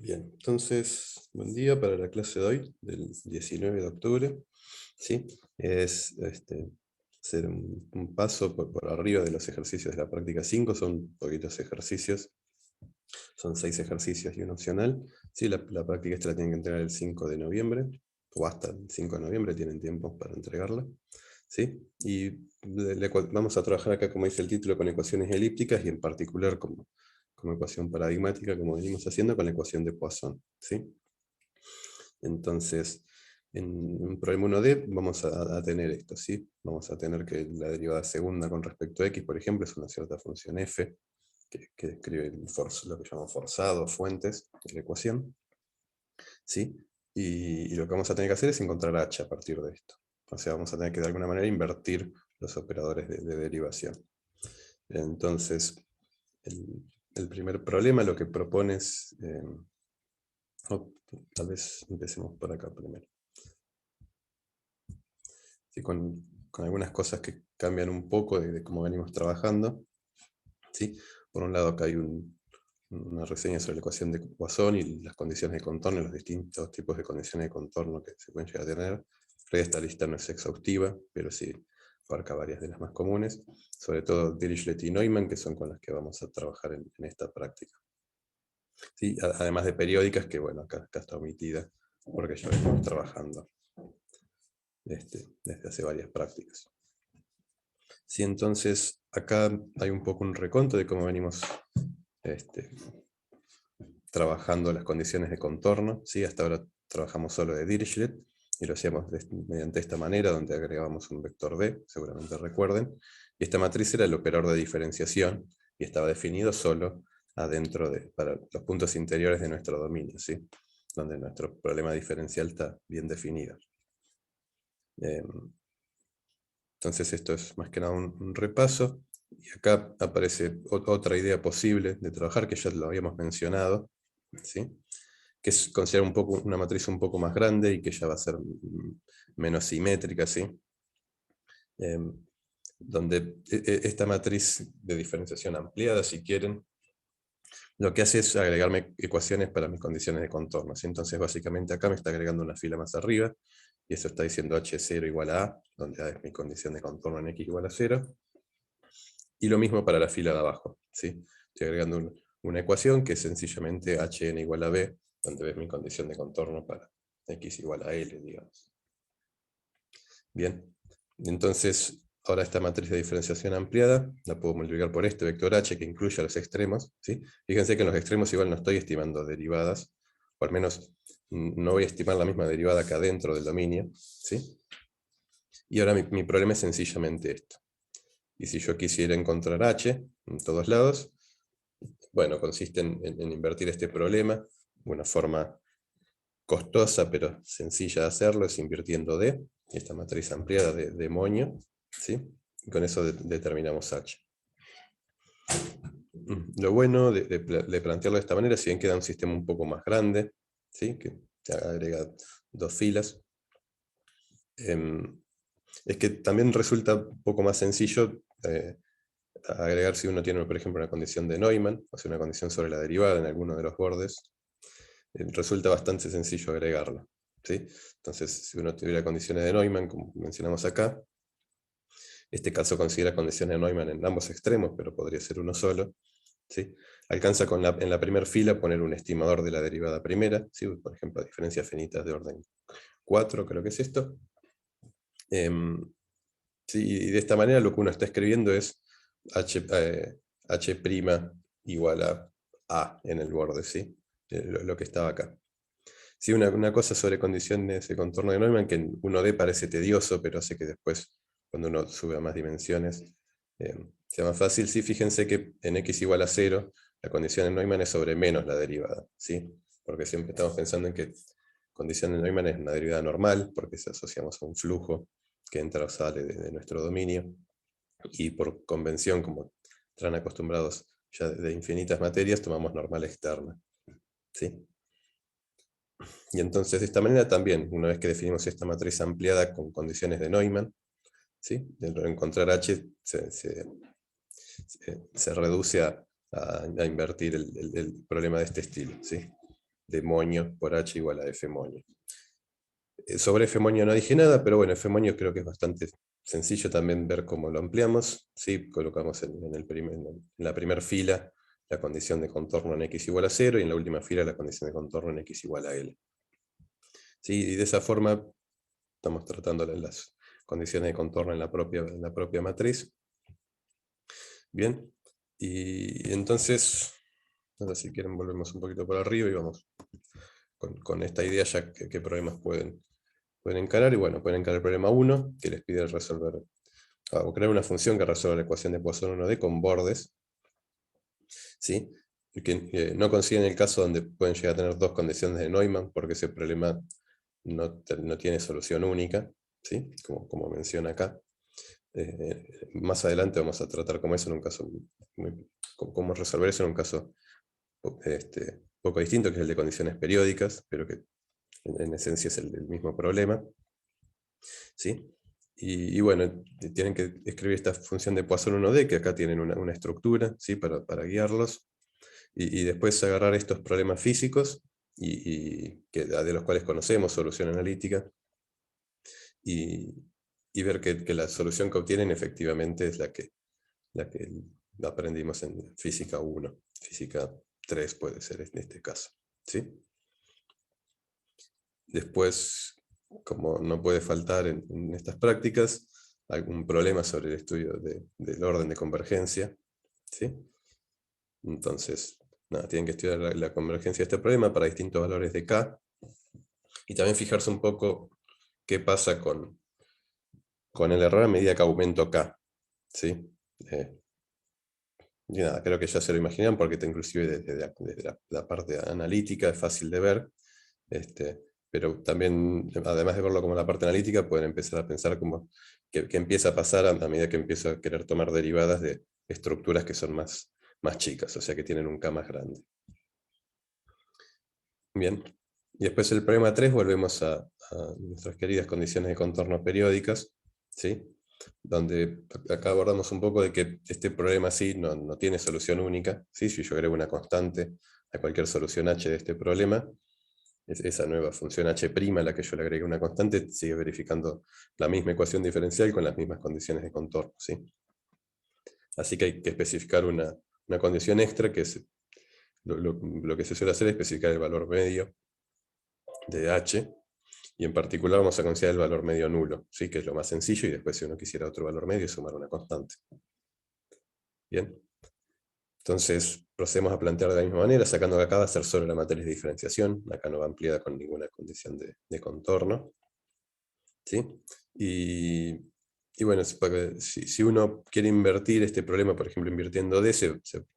Bien, entonces, buen día para la clase de hoy, del 19 de octubre. ¿Sí? Es hacer un paso por arriba de los ejercicios de la práctica 5, son poquitos ejercicios, son 6 ejercicios y un opcional. ¿Sí? La práctica esta la tienen que entregar el 5 de noviembre, o hasta el 5 de noviembre tienen tiempo para entregarla. ¿Sí? Y vamos a trabajar acá, como dice el título, con ecuaciones elípticas y en particular como ecuación paradigmática, como venimos haciendo con la ecuación de Poisson. ¿Sí? Entonces, en un problema 1D vamos a tener esto, ¿sí? Vamos a tener que la derivada segunda con respecto a x, por ejemplo, es una cierta función f, que describe lo que llamamos forzado, fuentes, de la ecuación. ¿Sí? Y lo que vamos a tener que hacer es encontrar h a partir de esto. O sea, vamos a tener que de alguna manera invertir los operadores de derivación. Entonces, el primer problema lo que propone es... tal vez empecemos por acá primero. ¿Sí? Con algunas cosas que cambian un poco de cómo venimos trabajando. ¿Sí? Por un lado acá hay una reseña sobre la ecuación de Poisson y las condiciones de contorno, los distintos tipos de condiciones de contorno que se pueden llegar a tener. Esta lista no es exhaustiva, pero sí abarca varias de las más comunes, sobre todo Dirichlet y Neumann, que son con las que vamos a trabajar en esta práctica. ¿Sí? Además de periódicas, que bueno, acá está omitida, porque ya venimos trabajando desde hace varias prácticas. Sí, entonces acá hay un poco un reconto de cómo venimos trabajando las condiciones de contorno. ¿Sí? Hasta ahora trabajamos solo de Dirichlet, y lo hacíamos mediante esta manera, donde agregábamos un vector D, seguramente recuerden, y esta matriz era el operador de diferenciación, y estaba definido solo adentro para los puntos interiores de nuestro dominio, ¿sí? Donde nuestro problema diferencial está bien definido. Entonces esto es más que nada un repaso, y acá aparece otra idea posible de trabajar, que ya lo habíamos mencionado, ¿sí? Que es considerar una matriz un poco más grande y que ya va a ser menos simétrica, ¿sí? Donde esta matriz de diferenciación ampliada, si quieren, lo que hace es agregarme ecuaciones para mis condiciones de contorno, ¿sí? Entonces básicamente acá me está agregando una fila más arriba, y eso está diciendo h0 igual a a, donde a es mi condición de contorno en x igual a 0, y lo mismo para la fila de abajo, ¿sí? Estoy agregando una ecuación que es sencillamente hn igual a b, donde ves mi condición de contorno para x igual a l, digamos. Bien, entonces ahora esta matriz de diferenciación ampliada la puedo multiplicar por este vector h que incluye a los extremos, ¿sí? Fíjense que en los extremos igual no estoy estimando derivadas, o al menos no voy a estimar la misma derivada acá dentro del dominio, ¿sí? Y ahora mi problema es sencillamente esto. Y si yo quisiera encontrar h en todos lados, bueno, consiste en invertir este problema. Una forma costosa pero sencilla de hacerlo es invirtiendo D, esta matriz ampliada de Moño, ¿sí? Y con eso determinamos H. Lo bueno de plantearlo de esta manera, si bien queda un sistema un poco más grande, ¿sí? Que agrega dos filas, es que también resulta un poco más sencillo agregar si uno tiene, por ejemplo, una condición de Neumann, o sea, una condición sobre la derivada en alguno de los bordes. Resulta bastante sencillo agregarlo, ¿sí? Entonces, si uno tuviera condiciones de Neumann, como mencionamos acá, este caso considera condiciones de Neumann en ambos extremos, pero podría ser uno solo, ¿sí? Alcanza en la primera fila poner un estimador de la derivada primera, ¿sí? Por ejemplo, diferencias finitas de orden 4, creo que es esto. Sí, y de esta manera lo que uno está escribiendo es h' igual a en el borde, ¿sí? Lo que estaba acá. Sí, una cosa sobre condiciones de contorno de Neumann, que en 1D parece tedioso, pero hace que después, cuando uno sube a más dimensiones, sea más fácil. Sí, fíjense que en x igual a 0, la condición de Neumann es sobre menos la derivada, ¿sí? Porque siempre estamos pensando en que condición de Neumann es una derivada normal, porque se asociamos a un flujo que entra o sale de nuestro dominio, y por convención, como están acostumbrados ya de infinitas materias, tomamos normal externa, ¿sí? Y entonces de esta manera también, una vez que definimos esta matriz ampliada con condiciones de Neumann, ¿sí? De encontrar H se reduce a invertir el problema de este estilo, ¿sí? de moño por h igual a f moño. Sobre f moño no dije nada, pero bueno, f moño creo que es bastante sencillo también ver cómo lo ampliamos. ¿Sí? Colocamos en la primera fila la condición de contorno en x igual a 0, y en la última fila la condición de contorno en x igual a l. ¿Sí? Y de esa forma estamos tratando las condiciones de contorno en la propia matriz. Bien, y entonces, ahora si quieren volvemos un poquito por arriba y vamos con esta idea ya qué problemas pueden encarar. Y bueno, pueden encarar el problema 1, que les pide resolver, o crear una función que resuelva la ecuación de Poisson 1D con bordes, ¿sí? Y que no consiguen el caso donde pueden llegar a tener dos condiciones de Neumann, porque ese problema no tiene solución única, ¿sí? Como menciona acá. Más adelante vamos a tratar cómo eso en un caso cómo resolver eso en un caso poco distinto, que es el de condiciones periódicas, pero que en esencia es el mismo problema. ¿Sí? Y bueno, tienen que escribir esta función de Poisson 1D, que acá tienen una estructura, ¿sí? para guiarlos, y después agarrar estos problemas físicos, de los cuales conocemos solución analítica, y ver que la solución que obtienen efectivamente es la que aprendimos en física 1, física 3 puede ser en este caso. ¿Sí? Después, como no puede faltar en estas prácticas, algún problema sobre el estudio del orden de convergencia. ¿Sí? Entonces, nada, tienen que estudiar la convergencia de este problema para distintos valores de K, y también fijarse un poco qué pasa con el error a medida que aumento K. ¿Sí? Y nada, creo que ya se lo imaginan, porque inclusive desde la parte analítica es fácil de ver. Pero también, además de verlo como la parte analítica, pueden empezar a pensar como que empieza a pasar a medida que empiezo a querer tomar derivadas de estructuras que son más chicas, o sea que tienen un K más grande. Bien, y después el problema 3 volvemos a nuestras queridas condiciones de contorno periódicas, ¿sí? Donde acá abordamos un poco de que este problema sí no tiene solución única, ¿sí? Si yo agrego una constante a cualquier solución h de este problema, esa nueva función h' a la que yo le agregué una constante sigue verificando la misma ecuación diferencial con las mismas condiciones de contorno, ¿sí? Así que hay que especificar una condición extra, que es lo que se suele hacer es especificar el valor medio de h, y en particular vamos a considerar el valor medio nulo, ¿sí? Que es lo más sencillo, y después si uno quisiera otro valor medio, sumar una constante. Bien, entonces procedemos a plantear de la misma manera, sacando que acá va a ser solo la matriz de diferenciación, acá no va ampliada con ninguna condición de contorno. ¿Sí? Y bueno, si uno quiere invertir este problema, por ejemplo, invirtiendo D, se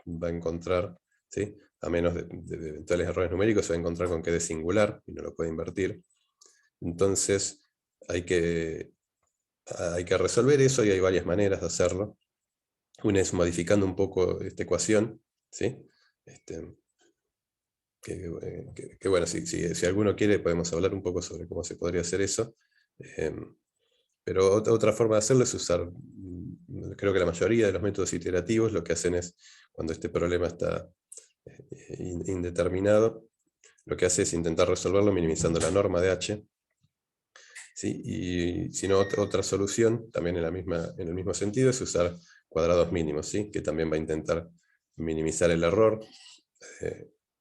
va a encontrar, ¿sí? A menos de eventuales errores numéricos, se va a encontrar con que D es singular y no lo puede invertir. Entonces hay que resolver eso, y hay varias maneras de hacerlo. Una es modificando un poco esta ecuación, ¿sí? Que bueno, si alguno quiere podemos hablar un poco sobre cómo se podría hacer eso. Pero otra forma de hacerlo es usar, creo que la mayoría de los métodos iterativos lo que hacen es, cuando este problema está indeterminado, lo que hace es intentar resolverlo minimizando la norma de h. ¿Sí? Y si no, otra solución, también en el mismo sentido, es usar cuadrados mínimos, ¿sí? Que también va a intentar minimizar el error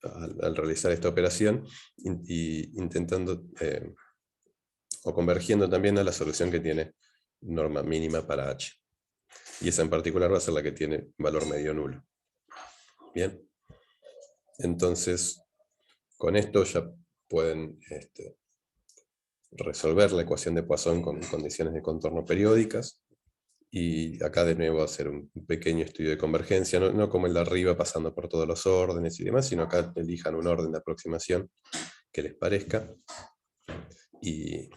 al realizar esta operación, y intentando o convergiendo también a la solución que tiene norma mínima para h. Y esa en particular va a ser la que tiene valor medio nulo. Bien. Entonces, con esto ya pueden resolver la ecuación de Poisson con condiciones de contorno periódicas. Y acá de nuevo hacer un pequeño estudio de convergencia, no como el de arriba pasando por todos los órdenes y demás, sino acá elijan un orden de aproximación que les parezca. Y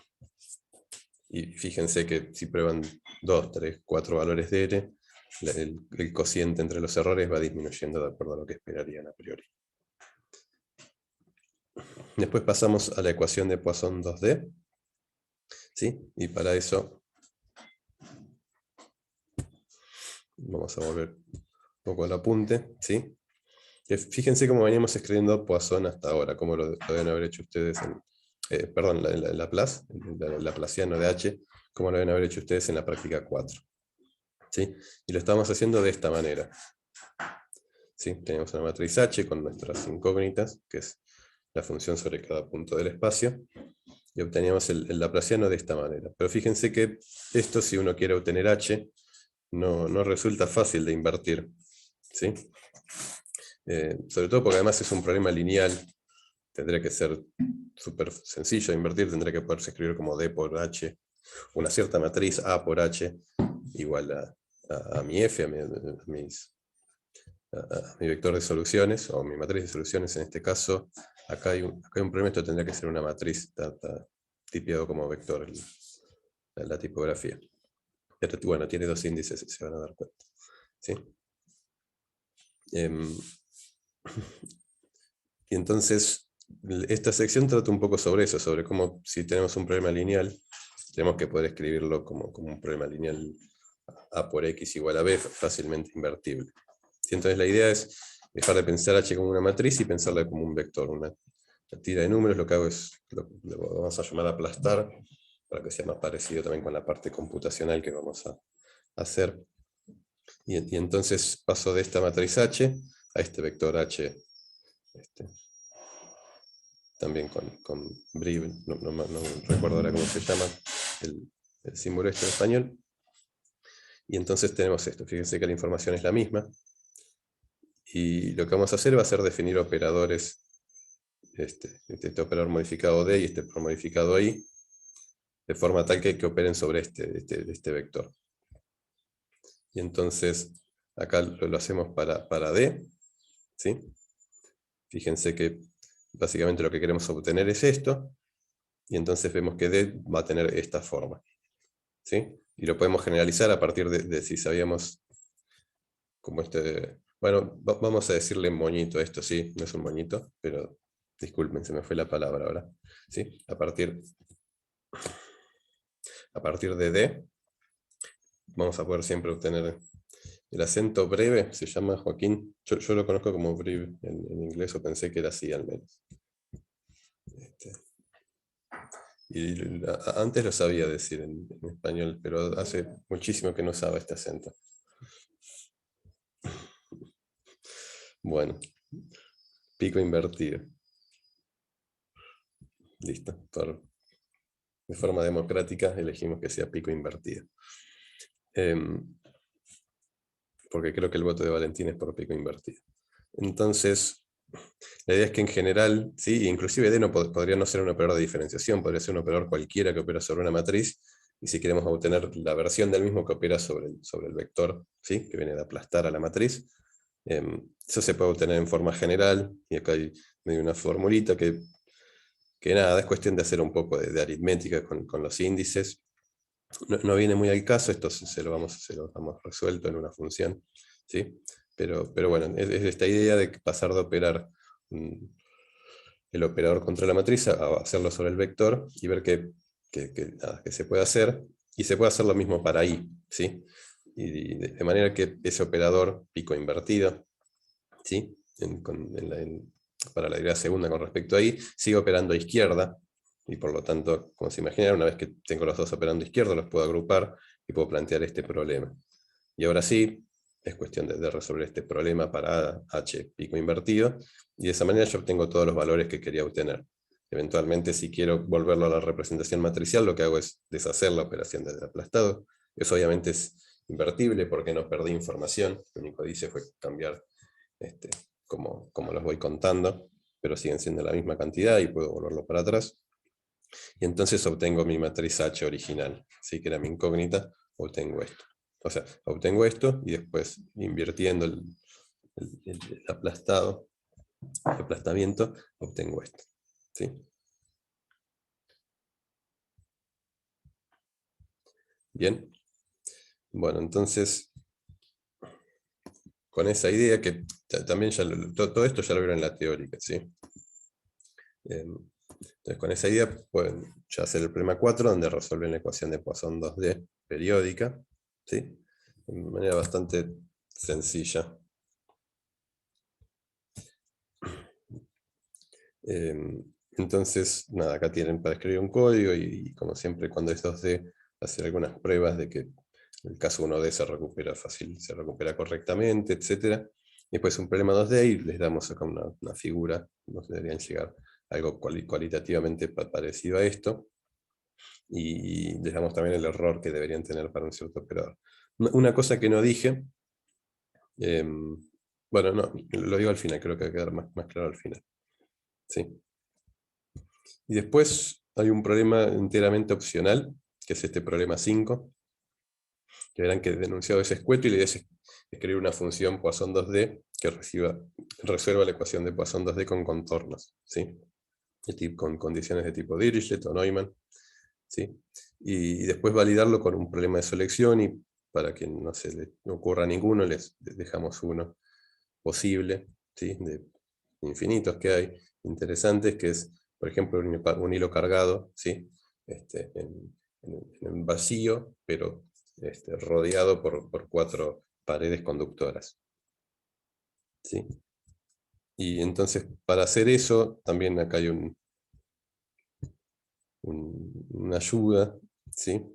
fíjense que si prueban 2, 3, 4 valores de n, el cociente entre los errores va disminuyendo de acuerdo a lo que esperarían a priori. Después pasamos a la ecuación de Poisson 2D, ¿sí? Y para eso vamos a volver un poco al apunte, ¿sí? Que fíjense cómo veníamos escribiendo Poisson hasta ahora, cómo lo deben haber hecho ustedes en, perdón, Laplace, el laplaciano de H, cómo lo deben haber hecho ustedes en la práctica 4. ¿Sí? Y lo estamos haciendo de esta manera. ¿Sí? Tenemos una matriz H con nuestras incógnitas, que es la función sobre cada punto del espacio, y obteníamos el laplaciano de esta manera. Pero fíjense que esto, si uno quiere obtener H, no resulta fácil de invertir. ¿Sí? Sobre todo porque además es un problema lineal, tendría que ser súper sencillo de invertir, tendría que poderse escribir como D por H, una cierta matriz A por H, igual a mi F, a mi vector de soluciones, o mi matriz de soluciones en este caso. Acá hay un problema, esto tendría que ser una matriz, está tipiado como vector la tipografía. Pero bueno, tiene dos índices, se van a dar cuenta. ¿Sí? Y entonces, esta sección trata un poco sobre eso, sobre cómo si tenemos un problema lineal, tenemos que poder escribirlo como un problema lineal A por X igual a B, fácilmente invertible. Y entonces la idea es dejar de pensar H como una matriz y pensarla como un vector, una tira de números. Lo que hago es, lo vamos a llamar aplastar, para que sea más parecido también con la parte computacional que vamos a hacer. Y entonces paso de esta matriz H a este vector H, también con Brive, no recuerdo ahora cómo se llama el símbolo este en español. Y entonces tenemos esto, fíjense que la información es la misma, y lo que vamos a hacer va a ser definir operadores, este operador modificado D y este modificado I, de forma tal que operen sobre este vector. Y entonces acá lo hacemos para D, ¿sí? Fíjense que básicamente lo que queremos obtener es esto, y entonces vemos que D va a tener esta forma. ¿Sí? Y lo podemos generalizar a partir de si sabíamos como bueno, vamos a decirle moñito a esto, sí, no es un moñito, pero disculpen, se me fue la palabra ahora. ¿Sí? A partir de D, vamos a poder siempre obtener el acento breve, se llama Joaquín, yo lo conozco como breve en inglés, o pensé que era así al menos. Y antes lo sabía decir en español, pero hace muchísimo que no usaba este acento. Bueno, pico invertido. Listo. De forma democrática elegimos que sea pico invertido. Porque creo que el voto de Valentín es por pico invertido. Entonces, la idea es que en general, ¿sí? Inclusive D no podría no ser un operador de diferenciación, podría ser un operador cualquiera que opera sobre una matriz, y si queremos obtener la versión del mismo que opera sobre el vector, ¿sí? Que viene de aplastar a la matriz, eso se puede obtener en forma general, y acá hay medio una formulita que nada, es cuestión de hacer un poco de aritmética con los índices. No viene muy al caso, esto se lo damos resuelto en una función, ¿sí? Pero bueno, es esta idea de pasar de operar el operador contra la matriz a hacerlo sobre el vector y ver que se puede hacer, y se puede hacer lo mismo para I, ¿sí? Y de manera que ese operador pico invertido, ¿sí? Para la idea segunda con respecto a I, sigue operando a izquierda, y por lo tanto, como se imaginan, una vez que tengo los dos operando a izquierda, los puedo agrupar y puedo plantear este problema. Y ahora sí, es cuestión de resolver este problema para H pico invertido, y de esa manera yo obtengo todos los valores que quería obtener. Eventualmente, si quiero volverlo a la representación matricial, lo que hago es deshacer la operación del aplastado. Eso obviamente es invertible porque no perdí información, lo único que hice fue cambiar como los voy contando, pero siguen siendo la misma cantidad y puedo volverlo para atrás. Y entonces obtengo mi matriz H original, ¿sí? Que era mi incógnita, obtengo esto. O sea, obtengo esto y después, invirtiendo el aplastamiento, obtengo esto. ¿Sí? Bien. Bueno, entonces, con esa idea que también todo esto ya lo vieron en la teórica, ¿sí? Entonces, con esa idea pueden ya hacer el problema 4, donde resuelven la ecuación de Poisson 2D periódica, ¿sí? De manera bastante sencilla. Entonces, nada, acá tienen para escribir un código y como siempre cuando es 2D, hacer algunas pruebas de que el caso 1D se recupera fácil, se recupera correctamente, etc. Después un problema 2D y les damos acá una figura, nos deberían llegar algo cualitativamente parecido a esto, y les damos también el error que deberían tener para un cierto operador. Una cosa que no dije, bueno, no, lo digo al final, creo que va a quedar más claro al final. Sí. Y después hay un problema enteramente opcional, que es este problema 5, que verán que denunciado es escueto y la idea es escribir una función Poisson 2D que resuelva la ecuación de Poisson 2D con contornos, ¿sí? Con condiciones de tipo Dirichlet o Neumann, ¿sí? Y después validarlo con un problema de selección, y para que no se le ocurra ninguno, les dejamos uno posible, ¿sí? De infinitos que hay, interesantes, que es, por ejemplo, un hilo cargado, ¿sí? En vacío, pero rodeado por 4 paredes conductoras, ¿sí? Y entonces, para hacer eso, también acá hay una ayuda, ¿sí?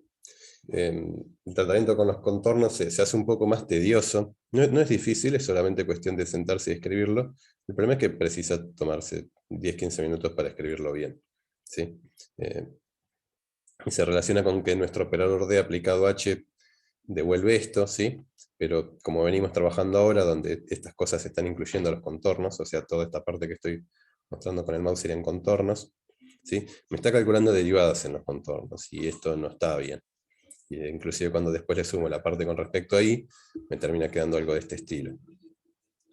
El tratamiento con los contornos se hace un poco más tedioso. No es difícil, es solamente cuestión de sentarse y escribirlo. El problema es que precisa tomarse 10-15 minutos para escribirlo bien, ¿sí? Y se relaciona con que nuestro operador D aplicado H devuelve esto, ¿sí? Pero como venimos trabajando ahora, donde estas cosas se están incluyendo los contornos, o sea, toda esta parte que estoy mostrando con el mouse serían contornos, ¿sí? Me está calculando derivadas en los contornos, y esto no está bien. Y inclusive cuando después le sumo la parte con respecto a I, me termina quedando algo de este estilo.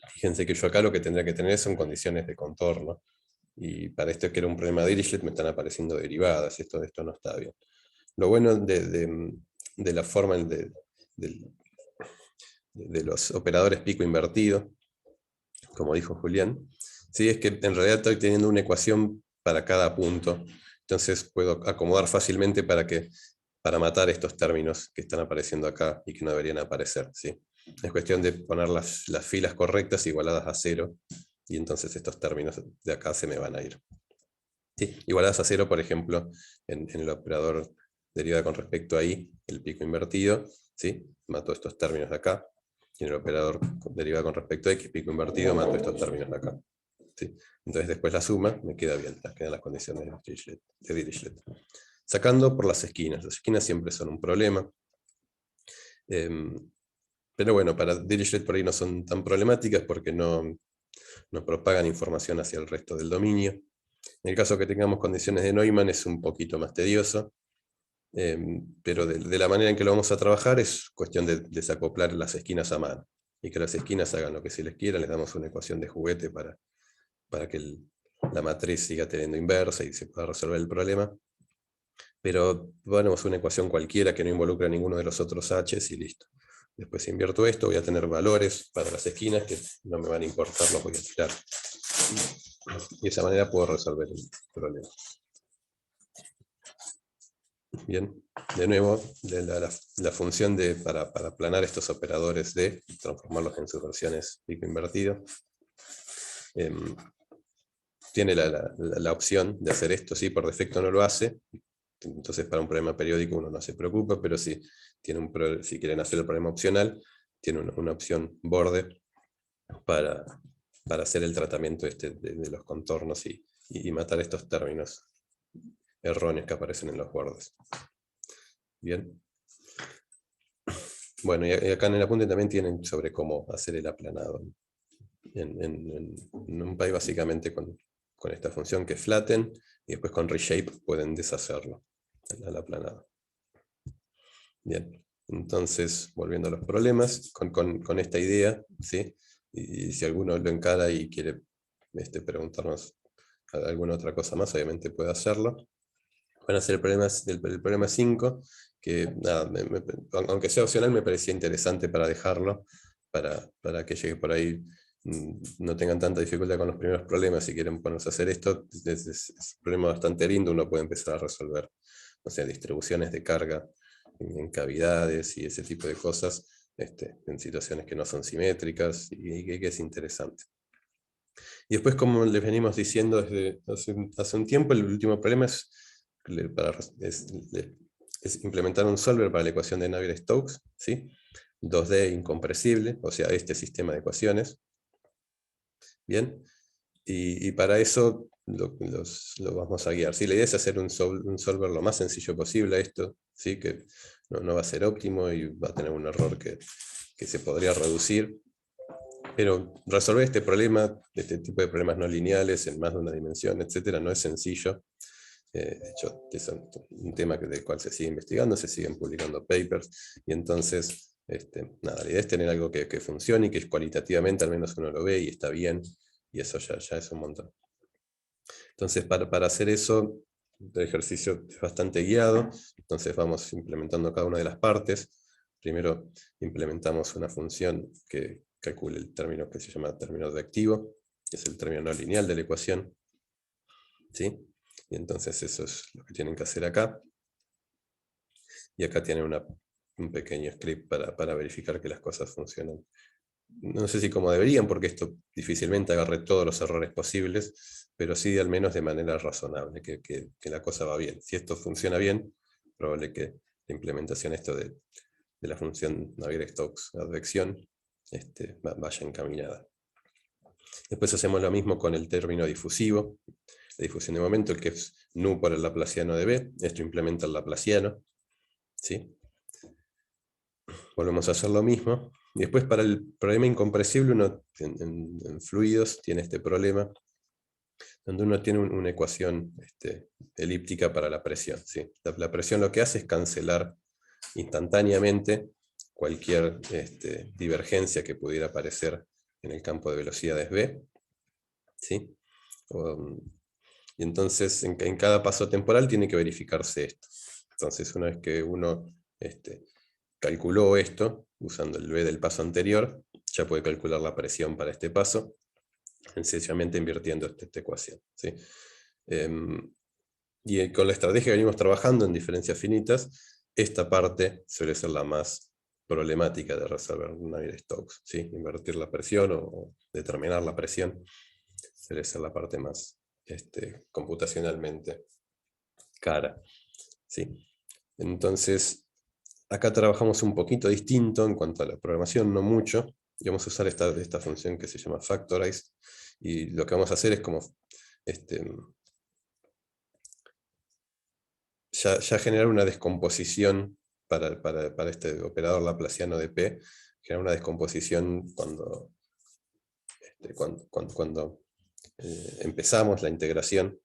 Fíjense que yo acá lo que tendría que tener son condiciones de contorno, y para esto que era un problema de Dirichlet me están apareciendo derivadas, y esto no está bien. Lo bueno de la forma de los operadores pico invertido, como dijo Julián, ¿sí? Es que en realidad estoy teniendo una ecuación para cada punto, entonces puedo acomodar fácilmente para matar estos términos que están apareciendo acá y que no deberían aparecer, ¿sí? Es cuestión de poner las filas correctas igualadas a 0, y entonces estos términos de acá se me van a ir. ¿Sí? Igualadas a 0, por ejemplo, en el operador derivada con respecto a I, el pico invertido, ¿sí? Mato estos términos de acá, y en el operador derivada con respecto a X, pico invertido, mato estos términos de acá, ¿sí? Entonces después la suma me queda bien, quedan las condiciones de Dirichlet. Sacando por las esquinas siempre son un problema. Pero bueno, para Dirichlet por ahí no son tan problemáticas porque no propagan información hacia el resto del dominio. En el caso que tengamos condiciones de Neumann es un poquito más tedioso, pero de la manera en que lo vamos a trabajar es cuestión de desacoplar las esquinas a mano, y que las esquinas hagan lo que se les quiera. Les damos una ecuación de juguete para que la matriz siga teniendo inversa y se pueda resolver el problema. Pero ponemos una ecuación cualquiera que no involucre a ninguno de los otros h's y listo. Después si invierto esto, voy a tener valores para las esquinas que no me van a importar, los voy a tirar. Y de esa manera puedo resolver el problema. Bien, de nuevo, la función para aplanar estos operadores de y transformarlos en sus versiones pico invertido, tiene la opción de hacer esto. Sí, por defecto no lo hace, entonces para un problema periódico uno no se preocupa, pero si quieren hacer el problema opcional, tiene una opción borde para hacer el tratamiento de los contornos y matar estos términos erróneos que aparecen en los bordes. Bien. Bueno, y acá en el apunte también tienen sobre cómo hacer el aplanado. En NumPy básicamente con esta función que es flatten, y después con reshape pueden deshacerlo, el aplanado. Bien, entonces volviendo a los problemas, con esta idea, ¿sí? Y si alguno lo encara y quiere preguntarnos alguna otra cosa más, obviamente puede hacerlo. Van a ser el problema 5, que nada, aunque sea opcional, me parecía interesante para dejarlo, para que llegue por ahí, no tengan tanta dificultad con los primeros problemas. Si quieren ponerse a hacer esto, es un problema bastante lindo, uno puede empezar a resolver, o sea, distribuciones de carga en cavidades y ese tipo de cosas, en situaciones que no son simétricas, y que es interesante. Y después, como les venimos diciendo desde hace un tiempo, el último problema es implementar un solver para la ecuación de Navier-Stokes, ¿sí? 2D incompresible, o sea, este sistema de ecuaciones. Bien, y para eso lo vamos a guiar. ¿Sí? La idea es hacer un solver lo más sencillo posible a esto, ¿sí? Que no va a ser óptimo y va a tener un error que se podría reducir. Pero resolver este problema, este tipo de problemas no lineales en más de una dimensión, etcétera, no es sencillo. De hecho, es un tema del cual se sigue investigando, se siguen publicando papers, y entonces, nada, la idea es tener algo que funcione y que cualitativamente al menos uno lo ve y está bien, y eso ya es un montón. Entonces, para hacer eso, el ejercicio es bastante guiado, entonces vamos implementando cada una de las partes. Primero implementamos una función que calcule el término que se llama término advectivo, que es el término no lineal de la ecuación. ¿Sí? Y entonces eso es lo que tienen que hacer acá. Y acá tienen un pequeño script para verificar que las cosas funcionan. No sé si como deberían, porque esto difícilmente agarre todos los errores posibles, pero sí al menos de manera razonable, que la cosa va bien. Si esto funciona bien, probable que la implementación de la función Navier-Stokes advección vaya encaminada. Después hacemos lo mismo con el término difusivo, la difusión de momento, que es nu por el laplaciano de B. Esto implementa el laplaciano. ¿Sí? Volvemos a hacer lo mismo. Y después para el problema incompresible, uno en fluidos tiene este problema, donde uno tiene una ecuación elíptica para la presión. ¿Sí? La presión lo que hace es cancelar instantáneamente cualquier divergencia que pudiera aparecer en el campo de velocidades B. ¿Sí? Y entonces en cada paso temporal tiene que verificarse esto. Entonces una vez que uno calculó esto, usando el B del paso anterior, ya puede calcular la presión para este paso, sencillamente invirtiendo esta ecuación. ¿Sí? Y con la estrategia que venimos trabajando en diferencias finitas, esta parte suele ser la más problemática de resolver Navier-Stokes. ¿Sí? Invertir la presión o determinar la presión suele ser la parte más computacionalmente cara. ¿Sí? Entonces, acá trabajamos un poquito distinto en cuanto a la programación, no mucho, y vamos a usar esta función que se llama factorize, y lo que vamos a hacer es como ya generar una descomposición para este operador laplaciano de P, generar una descomposición cuando empezamos la integración,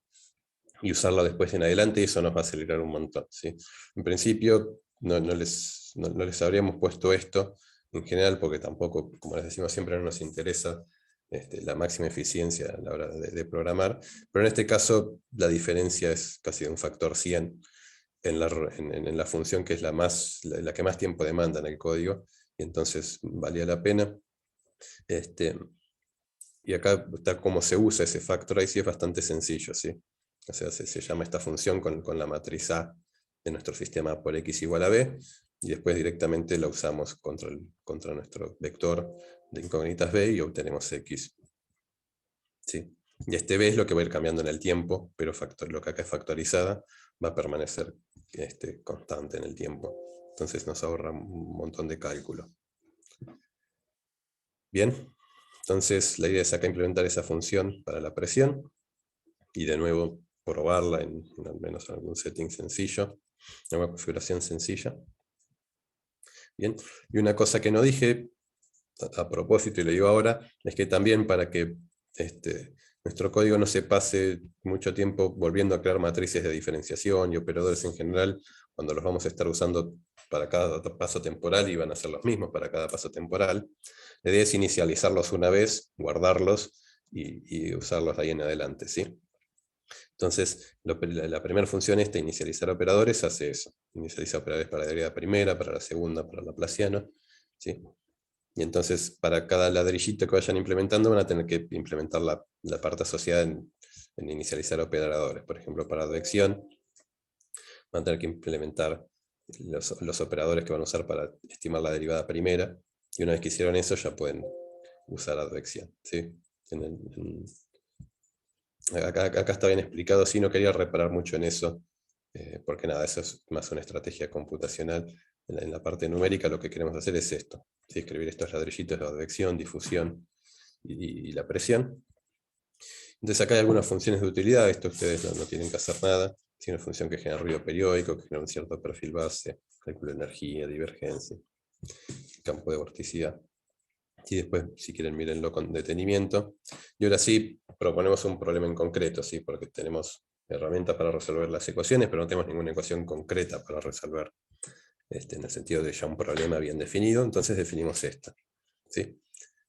y usarlo después en adelante, y eso nos va a acelerar un montón. ¿Sí? En principio no les habríamos puesto esto en general, porque tampoco, como les decimos siempre, no nos interesa la máxima eficiencia a la hora de programar, pero en este caso la diferencia es casi de un factor 100 en la función que es la que más tiempo demanda en el código, y entonces valía la pena. Y acá está cómo se usa ese factorize, y es bastante sencillo. ¿Sí? O sea, se llama esta función con la matriz A de nuestro sistema por x igual a b, y después directamente la usamos contra nuestro vector de incógnitas b y obtenemos x. ¿Sí? Y este b es lo que va a ir cambiando en el tiempo, pero lo que acá es factorizada va a permanecer constante en el tiempo. Entonces nos ahorra un montón de cálculo. Bien, entonces la idea es acá implementar esa función para la presión, y de nuevo probarla en al menos algún setting sencillo, una configuración sencilla. Bien, y una cosa que no dije a propósito, y lo digo ahora, es que también para que nuestro código no se pase mucho tiempo volviendo a crear matrices de diferenciación y operadores en general, cuando los vamos a estar usando para cada paso temporal, y van a ser los mismos para cada paso temporal, la idea es inicializarlos una vez, guardarlos y usarlos de ahí en adelante. ¿Sí? Entonces, la primera función inicializar operadores, hace eso. Inicializa operadores para la derivada primera, para la segunda, para el laplaciano. ¿Sí? Y entonces, para cada ladrillito que vayan implementando, van a tener que implementar la parte asociada en inicializar operadores. Por ejemplo, para advección, van a tener que implementar los operadores que van a usar para estimar la derivada primera. Y una vez que hicieron eso, ya pueden usar advección. ¿Sí? Acá está bien explicado, sí, no quería reparar mucho en eso, porque nada, eso es más una estrategia computacional. En la parte numérica lo que queremos hacer es esto, ¿sí? Escribir estos ladrillitos de advección, difusión y la presión. Entonces acá hay algunas funciones de utilidad, esto ustedes no tienen que hacer nada. Es una función que genera ruido periódico, que genera un cierto perfil base, cálculo de energía, divergencia, campo de vorticidad. Y después, si quieren, mírenlo con detenimiento. Y ahora sí, proponemos un problema en concreto, ¿sí? Porque tenemos herramientas para resolver las ecuaciones, pero no tenemos ninguna ecuación concreta para resolver, en el sentido de ya un problema bien definido. Entonces definimos esta, ¿sí?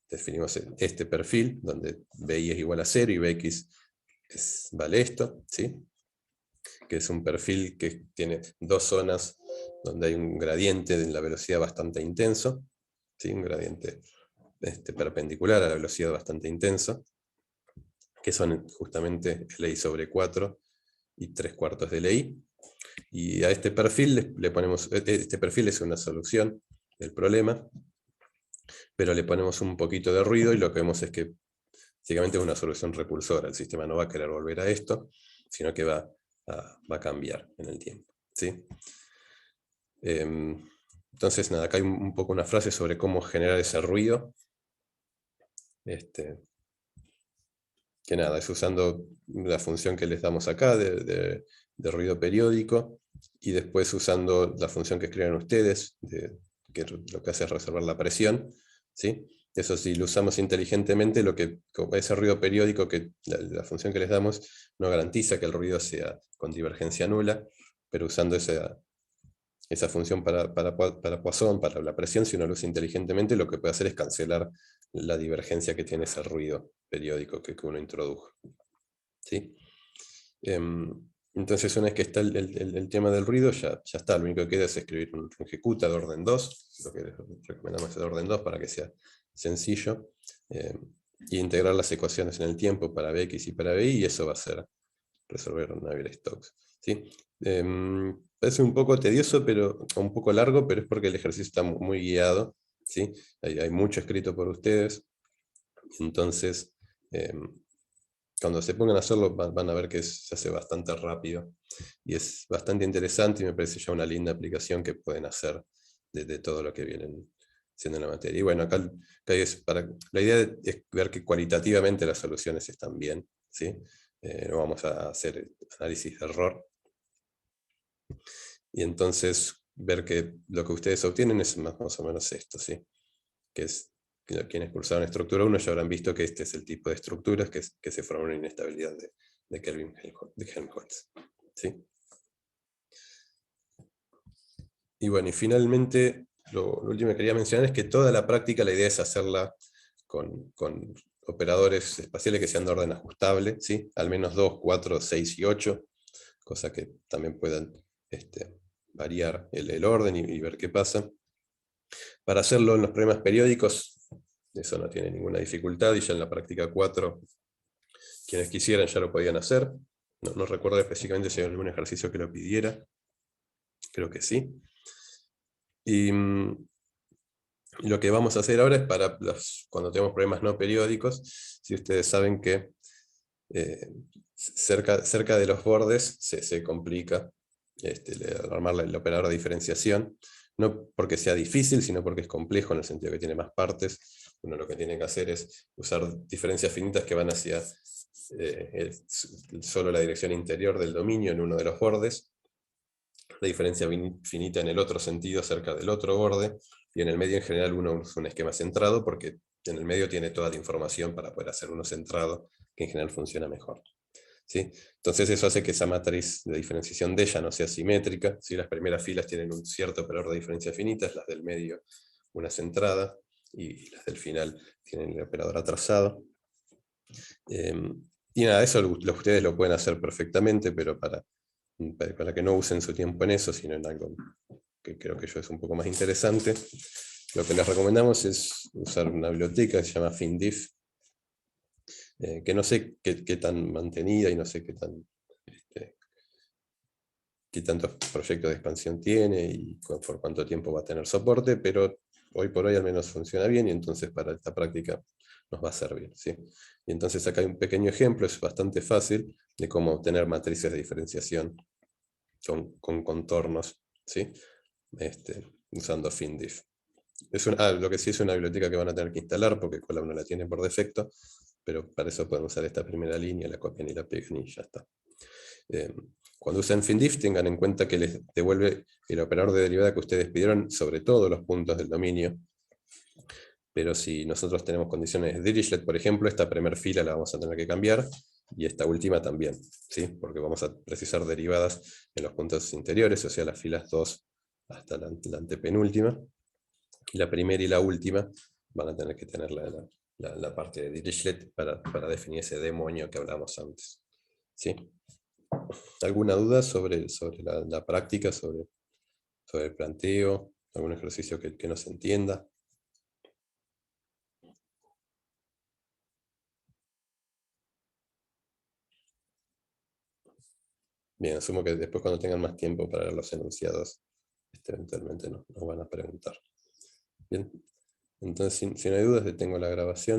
Definimos este perfil, donde BI es igual a 0 y BX vale esto, ¿sí? Que es un perfil que tiene dos zonas donde hay un gradiente de la velocidad bastante intenso, ¿sí? Un gradiente perpendicular a la velocidad bastante intenso, que son justamente LI sobre 4 y 3/4 de LI. Y a este perfil le ponemos, este perfil es una solución del problema, pero le ponemos un poquito de ruido y lo que vemos es que básicamente es una solución repulsora. El sistema no va a querer volver a esto, sino que va a cambiar en el tiempo, ¿sí? Entonces, nada, acá hay un poco una frase sobre cómo generar ese ruido. Que nada, es usando la función que les damos acá de ruido periódico, y después usando la función que escriben ustedes, que lo que hace es reservar la presión, ¿sí? Eso si lo usamos inteligentemente, ese ruido periódico, que la función que les damos no garantiza que el ruido sea con divergencia nula, pero usando esa función para Poisson, para la presión, si uno lo usa inteligentemente, lo que puede hacer es cancelar la divergencia que tiene ese ruido periódico que uno introdujo, ¿sí? Entonces, una vez que está el tema del ruido, ya está. Lo único que queda es escribir un ejecuta de orden 2, lo que recomendamos es de orden 2 para que sea sencillo, y integrar las ecuaciones en el tiempo para Bx y para Bi, y eso va a ser resolver Navier-Stokes, ¿sí? Parece un poco tedioso, o un poco largo, pero es porque el ejercicio está muy guiado, ¿sí? Hay mucho escrito por ustedes, entonces cuando se pongan a hacerlo van a ver que se hace bastante rápido y es bastante interesante, y me parece ya una linda aplicación que pueden hacer de todo lo que vienen siendo en la materia. Y bueno, acá la idea es ver que cualitativamente las soluciones están bien, ¿sí? No vamos a hacer análisis de error. Y entonces ver que lo que ustedes obtienen es más o menos esto, ¿sí? Que es, quienes cursaron estructura 1 ya habrán visto que este es el tipo de estructuras que se forman en inestabilidad de Kelvin-Helmholtz, ¿sí? Y bueno, y finalmente, lo último que quería mencionar es que toda la práctica, la idea es hacerla con operadores espaciales que sean de orden ajustable, ¿sí? Al menos 2, 4, 6 y 8, cosa que también puedan variar el orden y ver qué pasa. Para hacerlo en los problemas periódicos, eso no tiene ninguna dificultad, y ya en la práctica 4, quienes quisieran ya lo podían hacer. No recuerdo específicamente si hay algún ejercicio que lo pidiera, creo que sí. Y lo que vamos a hacer ahora es para cuando tenemos problemas no periódicos. Si ustedes saben que cerca de los bordes se complica armar el operador de diferenciación, no porque sea difícil, sino porque es complejo en el sentido que tiene más partes. Uno lo que tiene que hacer es usar diferencias finitas que van hacia solo la dirección interior del dominio en uno de los bordes, la diferencia finita en el otro sentido cerca del otro borde, y en el medio en general uno usa un esquema centrado, porque en el medio tiene toda la información para poder hacer uno centrado, que en general funciona mejor, ¿sí? Entonces eso hace que esa matriz de diferenciación de ella no sea simétrica, ¿sí? Las primeras filas tienen un cierto operador de diferencia finitas, las del medio una centrada, y las del final tienen el operador atrasado. Y nada, eso ustedes lo pueden hacer perfectamente, pero para que no usen su tiempo en eso, sino en algo que creo que yo es un poco más interesante, lo que les recomendamos es usar una biblioteca que se llama FinDiff, que no sé qué tan mantenida y no sé qué tantos proyectos de expansión tiene y por cuánto tiempo va a tener soporte, pero hoy por hoy al menos funciona bien, y entonces para esta práctica nos va a servir, ¿sí? Y entonces acá hay un pequeño ejemplo, es bastante fácil, de cómo obtener matrices de diferenciación con contornos, ¿sí? Usando FinDiff. Lo que sí es una biblioteca que van a tener que instalar, porque Colab no la tiene por defecto, pero para eso pueden usar esta primera línea, la copian y la pegan y ya está. Cuando usen FinDiff, tengan en cuenta que les devuelve el operador de derivada que ustedes pidieron sobre todos los puntos del dominio. Pero si nosotros tenemos condiciones de Dirichlet, por ejemplo, esta primera fila la vamos a tener que cambiar, y esta última también, ¿sí? Porque vamos a precisar derivadas en los puntos interiores, o sea, las filas 2 hasta la antepenúltima. Y la primera y la última van a tener que tener la parte de Dirichlet para definir ese demonio que hablamos antes, ¿sí? ¿Alguna duda sobre la práctica, sobre el planteo? ¿Algún ejercicio que no se entienda? Bien, asumo que después cuando tengan más tiempo para ver los enunciados, eventualmente nos van a preguntar. Bien, entonces si no hay dudas, detengo la grabación.